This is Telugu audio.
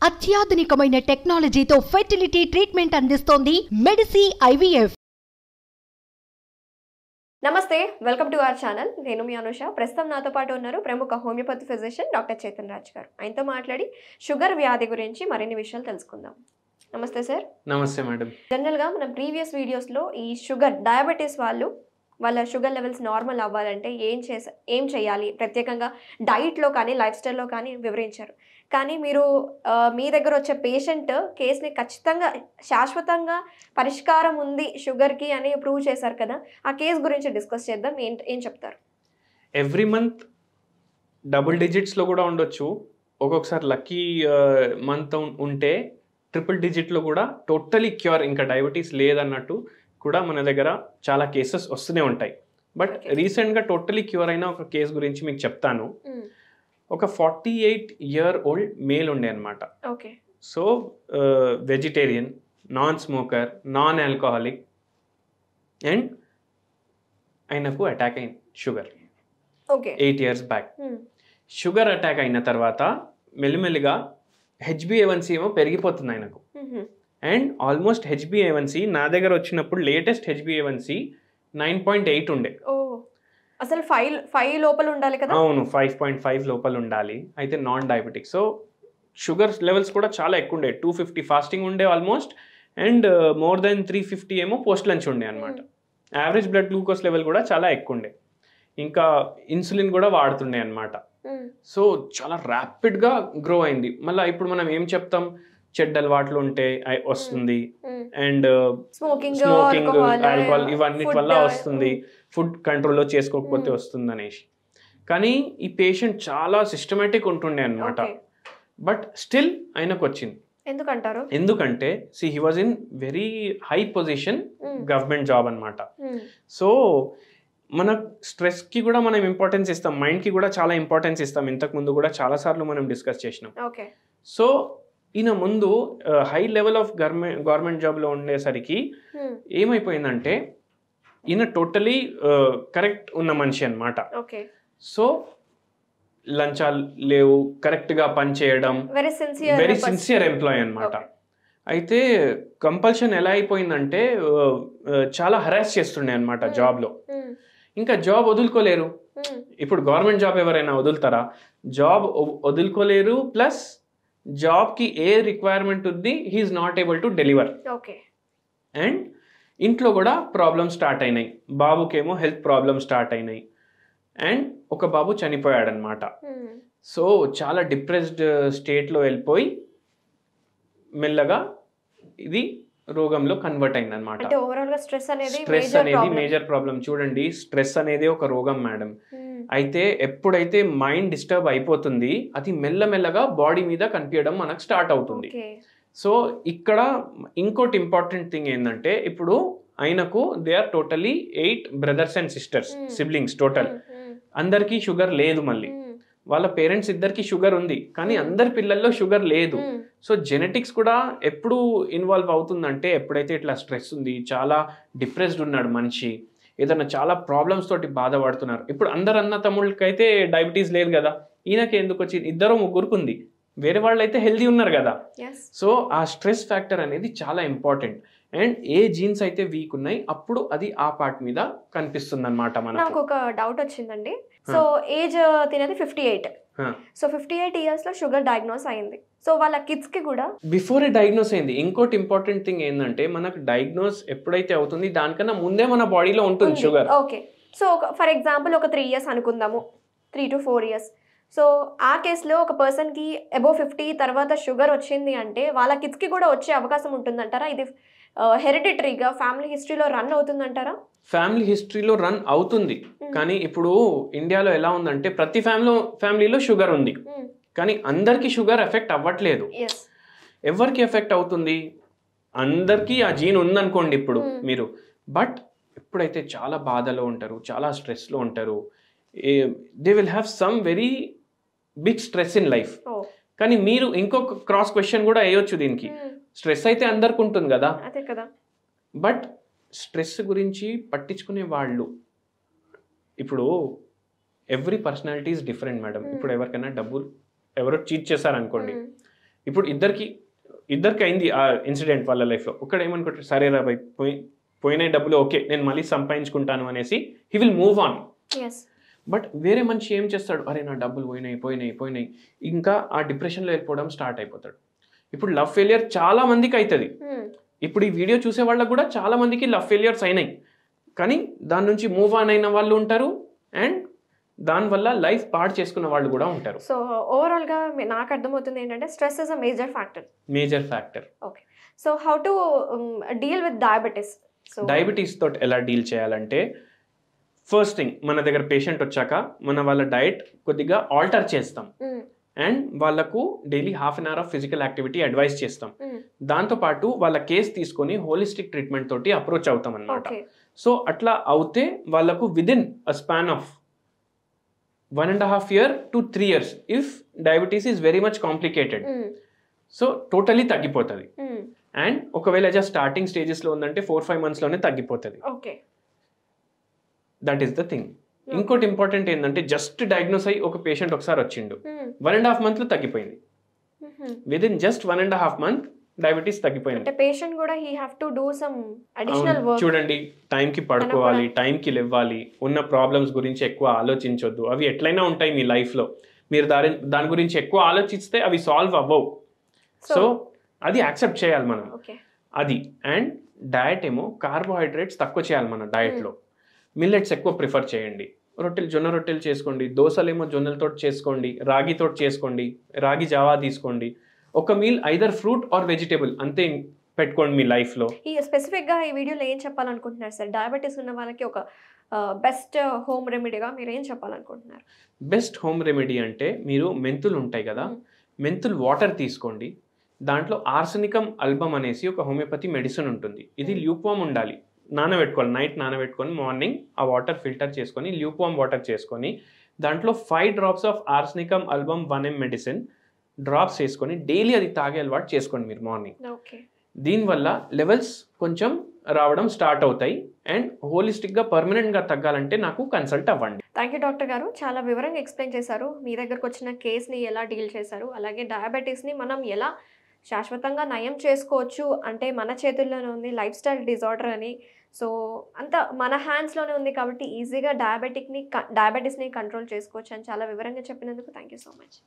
అత్యాధునికమైన టెక్నాలజీతో ఫెర్టిలిటీ ట్రీట్మెంట్ అందిస్తోంది మెడిసి ఐవీఎఫ్. నమస్తే, వెల్కమ్ టు అవర్ ఛానల్. నేను మీ అనుష. ప్రస్తుతం నాతో పాటు ఉన్నారు ప్రముఖ homeopathy physician doctor Chetan Raj గారు. ఆయనతో మాట్లాడి షుగర్ వ్యాధి గురించి మరిన్ని విషయాలు తెలుసుకుందాం. నమస్తే సార్. నమస్తే మేడం. జనరల్గా మన ప్రీవియస్ వీడియోస్లో ఈ షుగర్ డయాబెటీస్ వాళ్ళ షుగర్ లెవెల్స్ నార్మల్ అవ్వాలంటే ఏం చేయాలి, ప్రత్యేకంగా డైట్లో కానీ లైఫ్ స్టైల్లో కానీ వివరించారు. కానీ మీరు మీ దగ్గర వచ్చే పేషెంట్ కేసుని ఖచ్చితంగా శాశ్వతంగా పరిష్కారం ఉంది షుగర్కి అని ప్రూవ్ చేశారు కదా, ఆ కేసు గురించి డిస్కస్ చేద్దాం. ఏం చెప్తారు? ఎవ్రీ మంత్ డబుల్ డిజిట్స్లో కూడా ఉండొచ్చు, ఒక్కొక్కసారి లక్కీ మంత్ ఉంటే ట్రిపుల్ డిజిట్లో కూడా టోటలీ క్యూర్, ఇంకా డయాబెటీస్ లేదన్నట్టు కూడా మన దగ్గర చాలా కేసెస్ వస్తూనే ఉంటాయి. బట్ రీసెంట్గా టోటలీ క్యూర్ అయిన ఒక కేసు గురించి మీకు చెప్తాను. ఒక 48-year-old మేల్ ఉండే అనమాట. So vegetarian, non smoker, non alcoholic, and ఆయనకు అటాక్ అయింది sugar 8 years back. Sugar attack అయిన తర్వాత మెల్లిమెల్లిగా HbA1c ఏమో పెరిగిపోతుంది ఆయనకు. అండ్ ఆల్మోస్ట్ HbA1c నా దగ్గర వచ్చినప్పుడు లేటెస్ట్ HbA1c 9.8 ఉండే. అసలు 5 లోపల ఉండాలి కదా? అవును, 5.5 లోపల ఉండాలి. అయితే non diabetic. So sugar levels కూడా చాలా ఎక్కువ ఉండే. 250 ఫాస్టింగ్ ఉండే ఆల్మోస్ట్, అండ్ మోర్ దెన్ 350 ఏమో పోస్ట్ లంచ్ ఉండే అనమాట. యావరేజ్ బ్లడ్ గ్లూకోజ్ లెవెల్ కూడా చాలా ఎక్కువ ఉండే. ఇంకా ఇన్సులిన్ కూడా వాడుతుండే అనమాట. సో చాలా ర్యాపిడ్గా గ్రో అయింది. మళ్ళీ ఇప్పుడు మనం ఏం చెప్తాం, చెడ్డ అలవాట్లు ఉంటే వస్తుంది, అండ్ స్మోకింగ్, ఆల్కహాల్ ఇవన్నిటి వల్ల వస్తుంది, ఫుడ్ కంట్రోల్లో చేసుకోకపోతే వస్తుంది అనేసి. కానీ ఈ పేషెంట్ చాలా సిస్టమేటిక్ ఉంటుండే అనమాట. బట్ స్టిల్ ఆయనకు వచ్చింది. ఎందుకంటారు? ఎందుకంటే he was in very high position, government job అనమాట. సో మన స్ట్రెస్కి కూడా మనం ఇంపార్టెన్స్ ఇస్తాం, మైండ్కి కూడా చాలా ఇంపార్టెన్స్ ఇస్తాం. ఇంతకు ముందు కూడా చాలాసార్లు మనం డిస్కస్ చేసినాం. సో ఈయన ముందు హై లెవెల్ ఆఫ్ గవర్నమెంట్ జాబ్లో ఉండేసరికి ఏమైపోయిందంటే ఈయన టోటలీ కరెక్ట్ ఉన్న మనిషి అనమాట. సో లంచాలు లేవు, కరెక్ట్గా పని చేయడం, వెరీ సిన్సియర్ ఎంప్లాయీ అనమాట. అయితే కంపల్షన్ ఎలా అయిపోయిందంటే చాలా హరాస్ చేస్తుండే అనమాట జాబ్లో. ఇంకా జాబ్ వదులుకోలేరు. ఇప్పుడు గవర్నమెంట్ జాబ్ ఎవరైనా వదులుతారా? జాబ్ వదులుకోలేరు. ప్లస్ జాబ్కి ఏ రిక్వైర్మెంట్ ఉంది, he's not able to deliver. And ఇంట్లో కూడా ప్రాబ్లమ్స్ స్టార్ట్ అయినాయి. బాబుకేమో హెల్త్ ప్రాబ్లమ్స్ స్టార్ట్ అయినాయి, అండ్ ఒక బాబు చనిపోయాడనమాట. సో చాలా డిప్రెస్డ్ స్టేట్లో వెళ్ళిపోయి మెల్లగా ఇది రోగంలో కన్వర్ట్ అయింది అనమాట. స్ట్రెస్ అనేది మేజర్ ప్రాబ్లం. చూడండి, స్ట్రెస్ అనేది ఒక రోగం మేడం. అయితే ఎప్పుడైతే మైండ్ డిస్టర్బ్ అయిపోతుంది, అది మెల్లమెల్లగా బాడీ మీద కనిపించడం మనకు స్టార్ట్ అవుతుంది. సో ఇక్కడ ఇంకోటి ఇంపార్టెంట్ థింగ్ ఏంటంటే, ఇప్పుడు ఆయనకు they are totally 8 brothers and sisters, siblings total. అందరికీ షుగర్ లేదు. మళ్ళీ వాళ్ళ పేరెంట్స్ ఇద్దరికి షుగర్ ఉంది, కానీ అందరి పిల్లల్లో షుగర్ లేదు. సో జెనెటిక్స్ కూడా ఎప్పుడు ఇన్వాల్వ్ అవుతుందంటే, ఎప్పుడైతే ఇట్లా స్ట్రెస్ ఉంది, చాలా డిప్రెస్డ్ ఉన్నాడు మనిషి, ఏదైనా చాలా ప్రాబ్లమ్స్ తోటి బాధపడుతున్నారు. ఇప్పుడు అందరు అన్న తమ్ముళ్ళకైతే డయాబెటీస్ లేదు కదా, ఈయనకి ఎందుకు వచ్చింది? 2-3 ఉంది, వేరే వాళ్ళు అయితే హెల్తీ ఉన్నారు కదా. సో ఆ స్ట్రెస్ ఫ్యాక్టర్ అనేది చాలా ఇంపార్టెంట్. అండ్ ఏ జీన్స్ అయితే వీక్ ఉన్నాయి, అప్పుడు అది ఆ పార్ట్ మీద కనిపిస్తుంది అనమాట. నాకు ఒక డౌట్ వచ్చిందండి. సో ఏజ్ తినేది 58. సో 58 years లో షుగర్ డయాగ్నోస్ అయింది. సో వాళ్ళ కిడ్స్ కి కూడా బిఫోర్ డయాగ్నోస్ అయింది. ఇంకోటి ఇంపార్టెంట్ థింగ్ ఏంటంటే, మనకు డయాగ్నోస్ ఎప్పుడైతే అవుతుంది, దానికన్నా ముందే మన బాడీలో ఉంటుంది షుగర్. సో ఫర్ ఎగ్జాంపుల్ ఒక 3 years అనుకుందాము, 3 to 4 years. సో ఆ కేసులో ఒక పర్సన్కి అబోవ్ 50 తర్వాత షుగర్ వచ్చింది అంటే వాళ్ళ కిడ్స్కి కూడా వచ్చే అవకాశం ఉంటుందంటారా? ఇది హెరిడిటరీగా ఫ్యామిలీ హిస్టరీలో రన్ అవుతుందంటారా? ఫ్యామిలీ హిస్టరీలో రన్ అవుతుంది, కానీ ఇప్పుడు ఇండియాలో ఎలా ఉందంటే ప్రతి ఫ్యామిలీలో షుగర్ ఉంది, కానీ అందరికీ షుగర్ ఎఫెక్ట్ అవ్వట్లేదు. ఎవరికి ఎఫెక్ట్ అవుతుంది? అందరికీ ఆ జీన్ ఉందనుకోండి ఇప్పుడు మీరు. బట్ ఎప్పుడైతే చాలా బాధలో ఉంటారు, చాలా స్ట్రెస్లో ఉంటారు, they will have some very big stress in life. కానీ మీరు ఇంకొక క్రాస్ క్వశ్చన్ కూడా వేయొచ్చు దీనికి. స్ట్రెస్ అయితే అందరికి ఉంటుంది కదా, బట్ స్ట్రెస్ గురించి పట్టించుకునే వాళ్ళు ఇప్పుడు every personality is different madam. ఇప్పుడు ఎవరికైనా డబ్బులు ఎవరో చీట్ చేశారనుకోండి, ఇప్పుడు ఇద్దరికి అయింది ఆ ఇన్సిడెంట్ వాళ్ళ లైఫ్లో. ఒక్కడు ఏమనుకుంటారు, సరే రా భయ్ పోయిన డబ్బులు ఓకే నేను మళ్ళీ సంపాదించుకుంటాను అనేసి he will move on. But వేరే మనిషి ఏం చేస్తాడు, అరే నా డబ్బులు పోయినాయి ఇంకా ఆ డిప్రెషన్లో వెళ్ళిపోవడం స్టార్ట్ అయిపోతాడు. ఇప్పుడు లవ్ ఫెయిలియర్ చాలా మందికి అవుతుంది. ఇప్పుడు ఈ వీడియో చూసే వాళ్ళకు కూడా చాలా మందికి లవ్ ఫెయిలియర్స్ అయినాయి, కానీ దాని నుంచి మూవ్ ఆన్ అయిన వాళ్ళు ఉంటారు అండ్ దానివల్ల లైఫ్ పాడు చేసుకున్న వాళ్ళు కూడా ఉంటారు. సో ఓవరాల్గా నాకు అర్థమవుతుంది ఏంటంటే stress is a major factor. Okay, so how to deal with diabetes? Diabetes తోటి ఎలా డీల్ చేయాలంటే, ఫస్ట్ థింగ్ మన దగ్గర పేషెంట్ వచ్చాక వాళ్ళ డైట్ కొద్దిగా ఆల్టర్ చేస్తాం అండ్ వాళ్ళకు daily half an hour of physical activity advice చేస్తాం. దాంతోపాటు వాళ్ళ కేస్ తీసుకొని హోలిస్టిక్ ట్రీట్మెంట్ తోటి అప్రోచ్ అవుతాం అనమాట. సో అట్లా అవుతే వాళ్ళకు within a span of 1.5 year to 3 years if diabetes is very much complicated, so totally తగ్గిపోతుంది. అండ్ ఒకవేళ జస్ట్ స్టార్టింగ్ స్టేజెస్లో ఉందంటే 4-5 monthsలోనే తగ్గిపోతుంది. That is the thing. ఇంకోటి ఇంపార్టెంట్ ఏంటంటే, జస్ట్ డయాగ్నోస్ అయ్యి ఒక పేషెంట్ ఒకసారి వచ్చిండు, 1.5 months తగ్గిపోయింది. విదిన్ జస్ట్ 1.5 month డయాబెటీస్ తగ్గిపోయింది. పేషెంట్ కూడా he have to do some additional work. చూడండి, టైంకి పడుకోవాలి, టైంకి లేవాలి, ఉన్న ప్రాబ్లమ్స్ గురించి ఎక్కువ ఆలోచించొద్దు. అవి ఎట్లయినా ఉంటాయి మీ లైఫ్లో, మీరు దాని గురించి ఎక్కువ ఆలోచిస్తే అవి సాల్వ్ అవ్వవు. సో అది యాక్సెప్ట్ చేయాలి మనం, అది. అండ్ డయట్ ఏమో కార్బోహైడ్రేట్స్ తక్కువ చేయాలి మన డయట్లో. మిల్లెట్స్ ఎక్కువ ప్రిఫర్ చేయండి. జొన్న రొట్టెలు చేసుకోండి, దోశలేమో జొన్నలతో చేసుకోండి, రాగితో చేసుకోండి, రాగి జావా తీసుకోండి. ఒక meal either fruit or vegetable అంతే పెట్టుకోండి మీ లైఫ్లో. ఈ స్పెసిఫిక్గా ఈ వీడియోలో ఏం చెప్పాలనుకుంటున్నారు సార్? డయాబెటీస్ ఉన్న వాళ్ళకి ఒక బెస్ట్ హోమ్ రెమెడీగా మీరు ఏం చెప్పాలనుకుంటున్నారు? బెస్ట్ హోమ్ రెమెడీ అంటే, మీరు మెంతులు ఉంటాయి కదా, మెంతులు వాటర్ తీసుకోండి. దాంట్లో ఆర్సెనికం ఆల్బమ్ అనేసి ఒక హోమియోపతి మెడిసిన్ ఉంటుంది. ఇది ల్యూక్వామ్ ఉండాలి, నానబెట్టుకోవాలి, నైట్ నానబెట్టుకొని మార్నింగ్ ఆ వాటర్ ఫిల్టర్ చేసుకొని ల్యూక్వామ్ వాటర్ చేసుకొని దాంట్లో 5 drops of ఆర్సెనికం album 1 ml medicine drops వేసుకొని డైలీ అది తాగే అలవాటు చేసుకోండి మీరు మార్నింగ్. దీనివల్ల లెవెల్స్ కొంచెం రావడం స్టార్ట్ అవుతాయి అండ్ హోలిస్టిక్గా పర్మనెంట్గా తగ్గాలంటే నాకు కన్సల్ట్ అవ్వండి. థ్యాంక్ యూ డాక్టర్ గారు, చాలా వివరంగా ఎక్స్ప్లెయిన్ చేశారు. మీ దగ్గరకు వచ్చిన కేస్ని ఎలా డీల్ చేశారు, అలాగే డయాబెటీస్ని మనం ఎలా శాశ్వతంగా నయం చేసుకోవచ్చు అంటే మన చేతుల్లోనే ఉంది, లైఫ్ స్టైల్ డిజార్డర్ అని. సో అంత మన హ్యాండ్స్లోనే ఉంది కాబట్టి ఈజీగా డయాబెటీస్ని కంట్రోల్ చేసుకోవచ్చు అని చాలా వివరంగా చెప్పినందుకు థ్యాంక్ యూ సో మచ్.